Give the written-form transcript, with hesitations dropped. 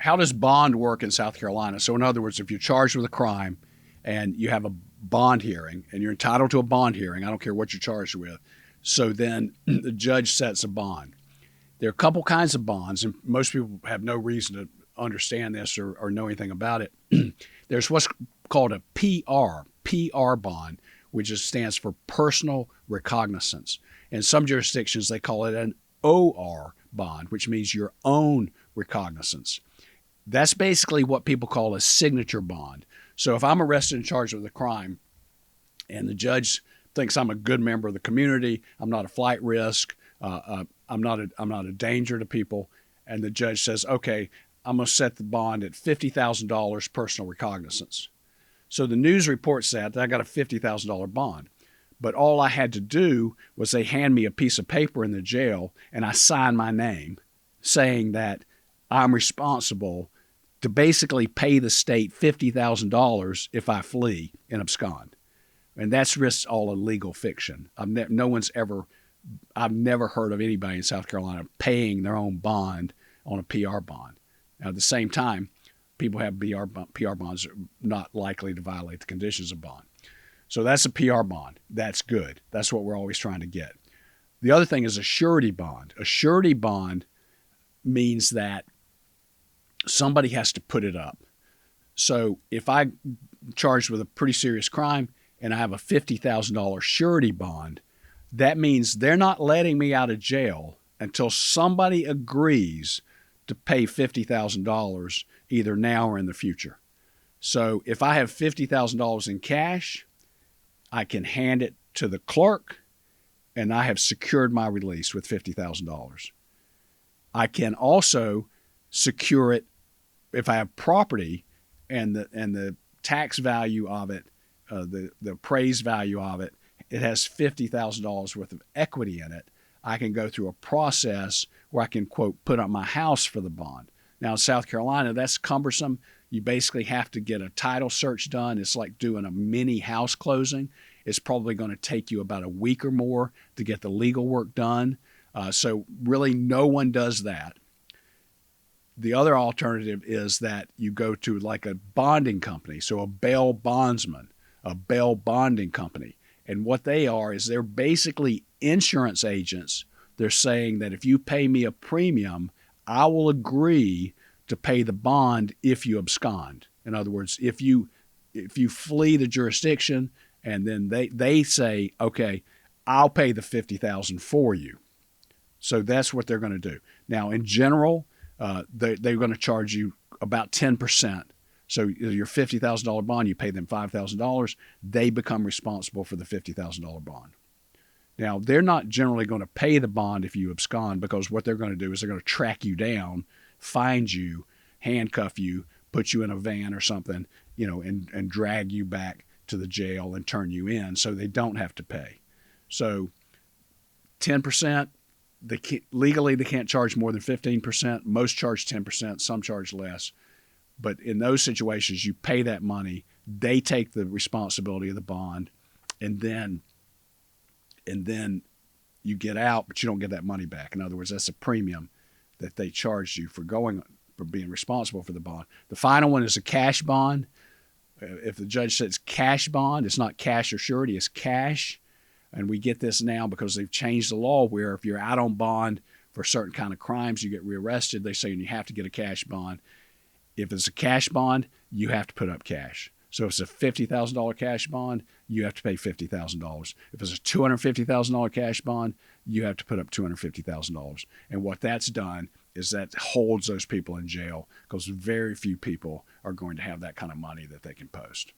how does bond work in South Carolina? So in other words, if you're charged with a crime and you have a bond hearing and you're entitled to a bond hearing, I don't care what you're charged with. So then the judge sets a bond. There are a couple kinds of bonds, and most people have no reason to understand this or know anything about it. There's what's called a PR bond, which stands for personal recognizance. In some jurisdictions, they call it an OR bond, which means your own recognizance. That's basically what people call a signature bond. So if I'm arrested and charged with a crime and the judge thinks I'm a good member of the community, I'm not a flight risk, I'm not a danger to people, and the judge says, okay, I'm going to set the bond at $50,000 personal recognizance. So the news reports that I got a $50,000 bond. But all I had to do was they hand me a piece of paper in the jail and I sign my name saying that I'm responsible to basically pay the state $50,000 if I flee and abscond. And that's just all a legal fiction. I've never heard of anybody in South Carolina paying their own bond on a PR bond. Now, at the same time, people have PR bonds that are not likely to violate the conditions of bond. So that's a PR bond. That's good. That's what we're always trying to get. The other thing is a surety bond. A surety bond means that somebody has to put it up. So if I'm charged with a pretty serious crime and I have a $50,000 surety bond, that means they're not letting me out of jail until somebody agrees to pay $50,000 either now or in the future. So if I have $50,000 in cash, I can hand it to the clerk and I have secured my release with $50,000. I can also secure it if I have property and the tax value of it, the appraised value of it, it has $50,000 worth of equity in it. I can go through a process where I can, quote, put up my house for the bond. Now, in South Carolina, that's cumbersome. You basically have to get a title search done. It's like doing a mini house closing. It's probably going to take you about a week or more to get the legal work done. So really no one does that. The other alternative is that you go to like a bonding company, so a bail bondsman, a bail bonding company. And what they are is they're basically insurance agents. They're saying that if you pay me a premium, I will agree to pay the bond if you abscond. In other words, if you flee the jurisdiction and then they say, okay, I'll pay the $50,000 for you. So that's what they're going to do. Now, in general, they're going to charge you about 10%. So your $50,000 bond, you pay them $5,000. They become responsible for the $50,000 bond. Now, they're not generally going to pay the bond if you abscond, because what they're going to do is they're going to track you down, find you, handcuff you, put you in a van or something, and drag you back to the jail and turn you in so they don't have to pay. So 10%, legally they can't charge more than 15%. Most charge 10%, some charge less. But in those situations, you pay that money, they take the responsibility of the bond, and then you get out, but you don't get that money back. In other words, that's a premium that they charged you for being responsible for the bond. The final one is a cash bond. If the judge says cash bond, it's not cash or surety, it's cash. And we get this now because they've changed the law where if you're out on bond for certain kind of crimes, you get rearrested. They say you have to get a cash bond. If it's a cash bond, you have to put up cash. So if it's a $50,000 cash bond, you have to pay $50,000. If it's a $250,000 cash bond, you have to put up $250,000. And what that's done is that holds those people in jail, because very few people are going to have that kind of money that they can post.